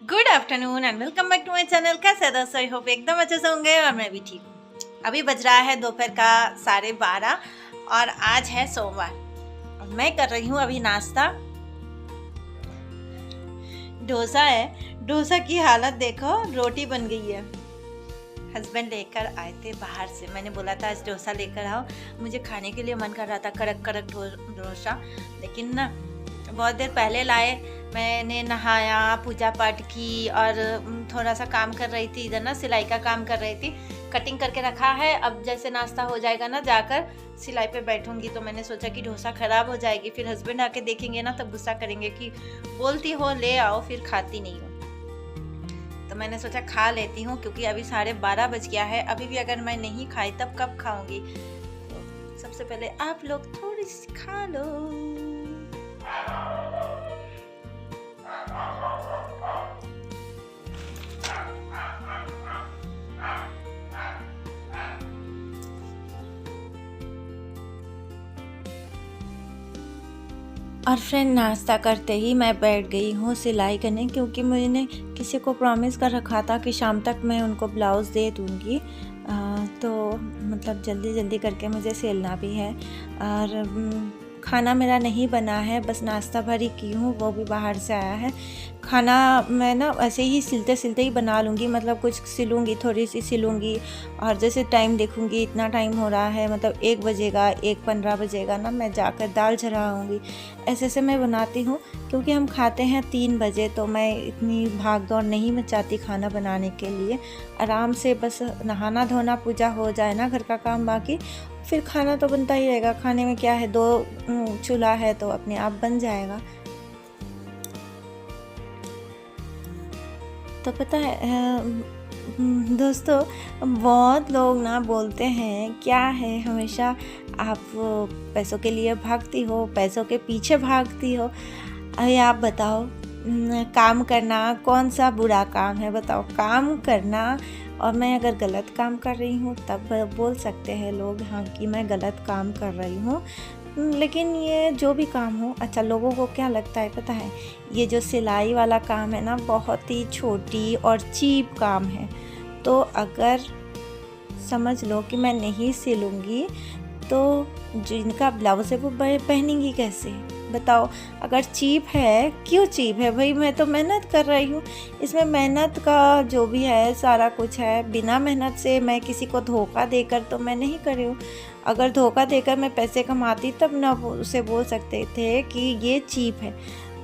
Good afternoon and welcome back to my channel. कैसे दोस्तों, I hope एकदम अच्छे से होंगे और मैं भी ठीक हूँ। अभी बज रहा है दोपहर का 12:30 और आज है सोमवार और मैं कर रही हूँ अभी नाश्ता। डोसा है। डोसा की हालत देखो, रोटी बन गई है। हस्बैंड लेकर आए थे बाहर से, मैंने बोला था आज डोसा लेकर आओ। मुझे खाने के लिए मन कर रहा था कड़क कड़क डोसा, लेकिन ना बहुत देर पहले लाए। मैंने नहाया, पूजा पाठ की और थोड़ा सा काम कर रही थी इधर ना, सिलाई का काम कर रही थी। कटिंग करके रखा है, अब जैसे नाश्ता हो जाएगा ना जाकर सिलाई पे बैठूंगी, तो मैंने सोचा कि डोसा ख़राब हो जाएगी, फिर हस्बैंड आके देखेंगे ना तब गुस्सा करेंगे कि बोलती हो ले आओ फिर खाती नहीं हो। तो मैंने सोचा खा लेती हूँ, क्योंकि अभी 12:30 बज गया है। अभी भी अगर मैं नहीं खाई तब कब खाऊंगी। तो सबसे पहले आप लोग थोड़ी सी खा लो। और फ्रेंड, नाश्ता करते ही मैं बैठ गई हूँ सिलाई करने, क्योंकि मैंने किसी को प्रॉमिस कर रखा था कि शाम तक मैं उनको ब्लाउज़ दे दूँगी। तो मतलब जल्दी जल्दी करके मुझे सिलना भी है। और खाना मेरा नहीं बना है, बस नाश्ता भर ही की हूँ, वो भी बाहर से आया है। खाना मैं ना ऐसे ही सिलते सिलते ही बना लूँगी, मतलब कुछ सिलूँगी, थोड़ी सी सिलूँगी और जैसे टाइम देखूँगी इतना टाइम हो रहा है, मतलब 1 बजेगा, 1:15 बजेगा ना, मैं जाकर दाल चढ़ाऊँगी। ऐसे ऐसे मैं बनाती हूँ, क्योंकि हम खाते हैं 3 बजे, तो मैं इतनी भाग दौड़ नहीं मचाती खाना बनाने के लिए। आराम से बस नहाना धोना पूजा हो जाए ना, घर का काम बाकी, फिर खाना तो बनता ही रहेगा। खाने में क्या है, 2 चूल्हा है तो अपने आप बन जाएगा। तो पता है दोस्तों, बहुत लोग ना बोलते हैं क्या है हमेशा आप पैसों के लिए भागती हो, पैसों के पीछे भागती हो। अरे आप बताओ, काम करना कौन सा बुरा काम है? बताओ, काम करना। और मैं अगर गलत काम कर रही हूँ तब बोल सकते हैं लोग हाँ कि मैं गलत काम कर रही हूँ। लेकिन ये जो भी काम हो, अच्छा लोगों को क्या लगता है पता है, ये जो सिलाई वाला काम है ना, बहुत ही छोटी और चीप काम है। तो अगर समझ लो कि मैं नहीं सिलूँगी तो जिनका ब्लाउज है वो पहनेंगी कैसे? बताओ। अगर चीप है, क्यों चीप है भाई? मैं तो मेहनत कर रही हूँ। इसमें मेहनत का जो भी है सारा कुछ है। बिना मेहनत से मैं किसी को धोखा देकर तो मैं नहीं कर रही हूँ। अगर धोखा देकर मैं पैसे कमाती तब ना उसे बोल सकते थे कि ये चीप है।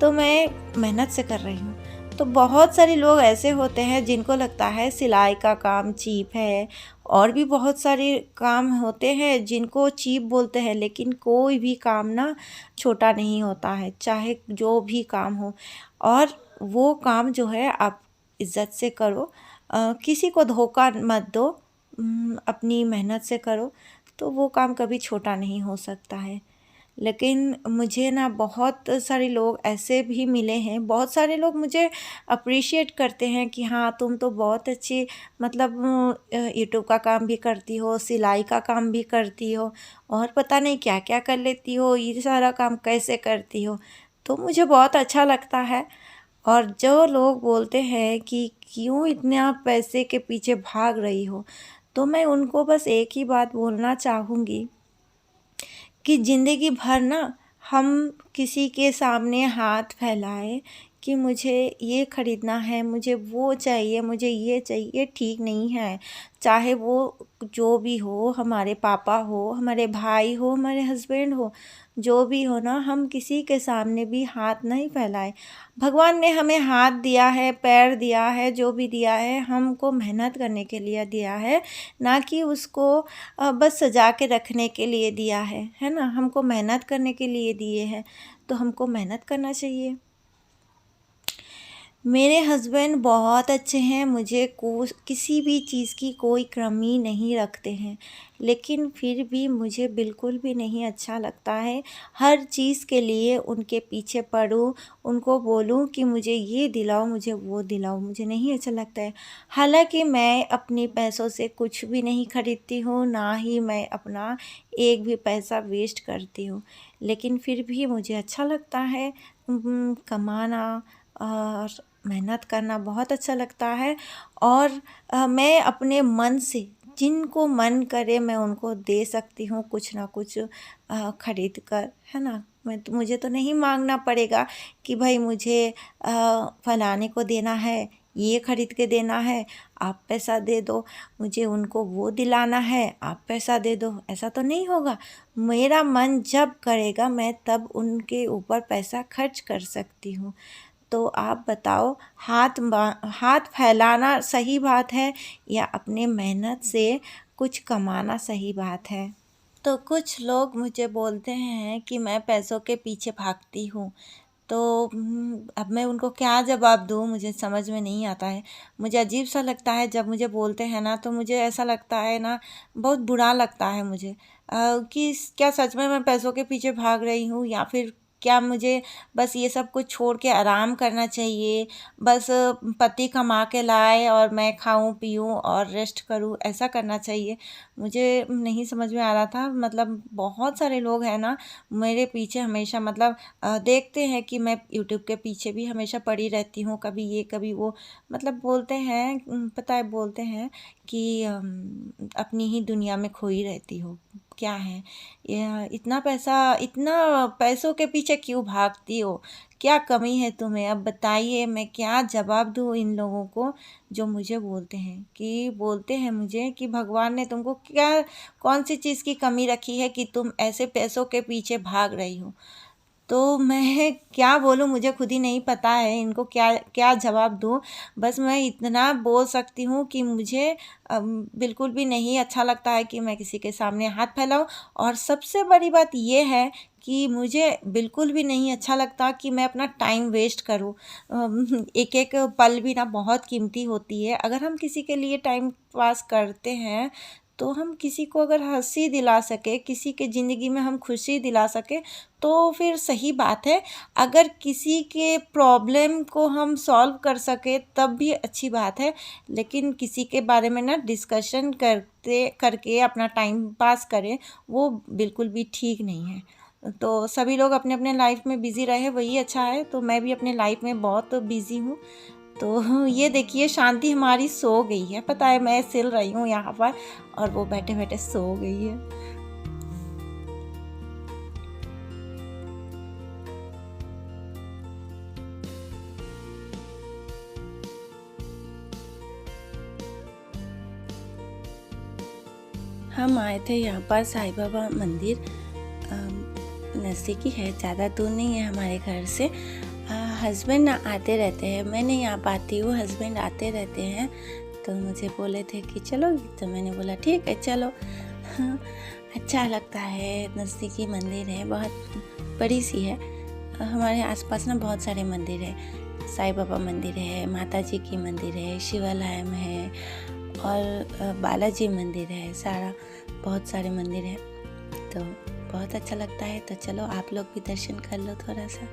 तो मैं मेहनत से कर रही हूँ। तो बहुत सारे लोग ऐसे होते हैं जिनको लगता है सिलाई का काम चीप है, और भी बहुत सारे काम होते हैं जिनको चीप बोलते हैं, लेकिन कोई भी काम ना छोटा नहीं होता है, चाहे जो भी काम हो। और वो काम जो है आप इज़्ज़त से करो, किसी को धोखा मत दो, अपनी मेहनत से करो, तो वो काम कभी छोटा नहीं हो सकता है। लेकिन मुझे ना बहुत सारे लोग ऐसे भी मिले हैं, बहुत सारे लोग मुझे अप्रिशिएट करते हैं कि हाँ तुम तो बहुत अच्छी, मतलब यूट्यूब का काम भी करती हो, सिलाई का काम भी करती हो, और पता नहीं क्या क्या कर लेती हो, ये सारा काम कैसे करती हो। तो मुझे बहुत अच्छा लगता है। और जो लोग बोलते हैं कि क्यों इतना पैसे के पीछे भाग रही हो, तो मैं उनको बस एक ही बात बोलना चाहूँगी कि ज़िंदगी भर ना हम किसी के सामने हाथ फैलाए कि मुझे ये ख़रीदना है, मुझे वो चाहिए, मुझे ये चाहिए, ठीक नहीं है। चाहे वो जो भी हो, हमारे पापा हो, हमारे भाई हो, हमारे हस्बैंड हो, जो भी हो ना, हम किसी के सामने भी हाथ नहीं फैलाएं। भगवान ने हमें हाथ दिया है, पैर दिया है, जो भी दिया है हमको मेहनत करने के लिए दिया है, ना कि उसको बस सजा के रखने के लिए दिया है ना? हमको मेहनत करने के लिए दिए हैं, तो हमको मेहनत करना चाहिए। मेरे हस्बैंड बहुत अच्छे हैं, मुझे किसी भी चीज़ की कोई कमी नहीं रखते हैं, लेकिन फिर भी मुझे बिल्कुल भी नहीं अच्छा लगता है हर चीज़ के लिए उनके पीछे पड़ूँ, उनको बोलूँ कि मुझे ये दिलाओ, मुझे वो दिलाओ, मुझे नहीं अच्छा लगता है। हालांकि मैं अपने पैसों से कुछ भी नहीं खरीदती हूँ, ना ही मैं अपना एक भी पैसा वेस्ट करती हूँ, लेकिन फिर भी मुझे अच्छा लगता है कमाना। और मेहनत करना बहुत अच्छा लगता है। और मैं अपने मन से जिनको मन करे मैं उनको दे सकती हूँ कुछ ना कुछ खरीद कर, है ना। मुझे तो नहीं मांगना पड़ेगा कि भाई मुझे फलाने को देना है, ये खरीद के देना है, आप पैसा दे दो, मुझे उनको वो दिलाना है, आप पैसा दे दो। ऐसा तो नहीं होगा। मेरा मन जब करेगा मैं तब उनके ऊपर पैसा खर्च कर सकती हूँ। तो आप बताओ, हाथ फैलाना सही बात है या अपने मेहनत से कुछ कमाना सही बात है। तो कुछ लोग मुझे बोलते हैं कि मैं पैसों के पीछे भागती हूँ। तो अब मैं उनको क्या जवाब दूँ, मुझे समझ में नहीं आता है। मुझे अजीब सा लगता है जब मुझे बोलते हैं ना, तो मुझे ऐसा लगता है ना, बहुत बुरा लगता है मुझे कि क्या सच में मैं पैसों के पीछे भाग रही हूँ, या फिर क्या मुझे बस ये सब कुछ छोड़ के आराम करना चाहिए। बस पति कमा के लाए और मैं खाऊं पीऊं और रेस्ट करूं, ऐसा करना चाहिए। मुझे नहीं समझ में आ रहा था। मतलब बहुत सारे लोग हैं ना मेरे पीछे हमेशा, मतलब देखते हैं कि मैं यूट्यूब के पीछे भी हमेशा पड़ी रहती हूँ, कभी ये कभी वो। मतलब बोलते हैं, पता है, बोलते हैं कि अपनी ही दुनिया में खोई रहती हो। क्या है ये, इतना पैसों के पीछे क्यों भागती हो? क्या कमी है तुम्हें? अब बताइए, मैं क्या जवाब दूँ इन लोगों को जो मुझे बोलते हैं मुझे कि भगवान ने तुमको क्या, कौन सी चीज़ की कमी रखी है कि तुम ऐसे पैसों के पीछे भाग रही हो। तो मैं क्या बोलूँ, मुझे खुद ही नहीं पता है इनको क्या क्या जवाब दूँ। बस मैं इतना बोल सकती हूँ कि मुझे बिल्कुल भी नहीं अच्छा लगता है कि मैं किसी के सामने हाथ फैलाऊँ। और सबसे बड़ी बात ये है कि मुझे बिल्कुल भी नहीं अच्छा लगता कि मैं अपना टाइम वेस्ट करूँ। एक एक पल भी ना बहुत कीमती होती है। अगर हम किसी के लिए टाइम पास करते हैं तो हम किसी को अगर हंसी दिला सके, किसी के ज़िंदगी में हम खुशी दिला सके, तो फिर सही बात है। अगर किसी के प्रॉब्लम को हम सॉल्व कर सके तब भी अच्छी बात है। लेकिन किसी के बारे में ना डिस्कशन करके अपना टाइम पास करें, वो बिल्कुल भी ठीक नहीं है। तो सभी लोग अपने अपने लाइफ में बिज़ी रहे, वही अच्छा है। तो मैं भी अपने लाइफ में बहुत बिज़ी हूँ। तो ये देखिए, शांति हमारी सो गई है। पता है, मैं सिल रही हूँ यहाँ पर और वो बैठे बैठे सो गई है। हम आए थे यहाँ पर साईं बाबा मंदिर, नज़दीकी है, ज़्यादा दूर नहीं है हमारे घर से। हस्बैंड आते रहते हैं, मैं नहीं आ पाती हूँ, हस्बैंड आते रहते हैं। तो मुझे बोले थे कि चलो, तो मैंने बोला ठीक है चलो। अच्छा लगता है, नज़दीकी मंदिर है, बहुत बड़ी सी है। हमारे आसपास ना बहुत सारे मंदिर है, साईं बाबा मंदिर है, माता जी की मंदिर है, शिवालयम है और बालाजी मंदिर है, बहुत सारे मंदिर हैं। तो बहुत अच्छा लगता है। तो चलो आप लोग भी दर्शन कर लो थोड़ा सा।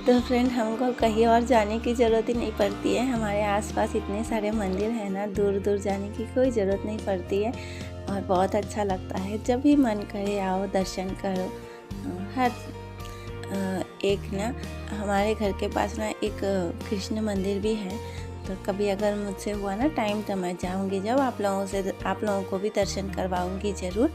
तो फ्रेंड, हमको कहीं और जाने की ज़रूरत ही नहीं पड़ती है। हमारे आसपास इतने सारे मंदिर हैं ना, दूर दूर जाने की कोई ज़रूरत नहीं पड़ती है। और बहुत अच्छा लगता है, जब भी मन करे आओ, दर्शन करो। हर एक ना हमारे घर के पास ना एक कृष्ण मंदिर भी है। तो कभी अगर मुझसे हुआ ना टाइम तो मैं जाऊंगी, जब आप लोगों को भी दर्शन करवाऊंगी ज़रूर।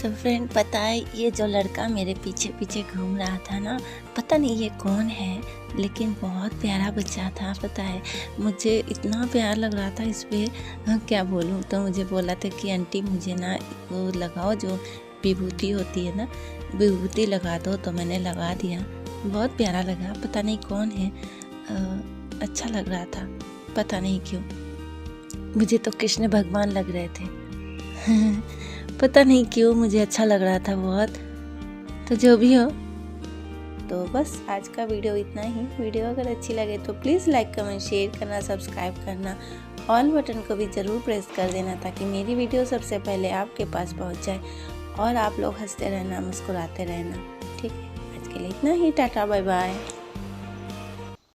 तो फ्रेंड, पता है, ये जो लड़का मेरे पीछे पीछे घूम रहा था ना, पता नहीं ये कौन है, लेकिन बहुत प्यारा बच्चा था। पता है, मुझे इतना प्यार लग रहा था इस पर, क्या बोलूँ। तो मुझे बोला था कि आंटी मुझे ना वो लगाओ, जो विभूति होती है ना, विभूति लगा दो। तो मैंने लगा दिया, बहुत प्यारा लगा। पता नहीं कौन है, अच्छा लग रहा था, पता नहीं क्यों। मुझे तो कृष्ण भगवान लग रहे थे। पता नहीं क्यों मुझे अच्छा लग रहा था बहुत। तो जो भी हो, तो बस आज का वीडियो इतना ही। वीडियो अगर अच्छी लगे तो प्लीज़ लाइक, कमेंट, शेयर करना, सब्सक्राइब करना, ऑल बटन को भी ज़रूर प्रेस कर देना, ताकि मेरी वीडियो सबसे पहले आपके पास पहुंच जाए। और आप लोग हंसते रहना, मुस्कुराते रहना। ठीक है। के लिए इतना ही। Tata bye bye.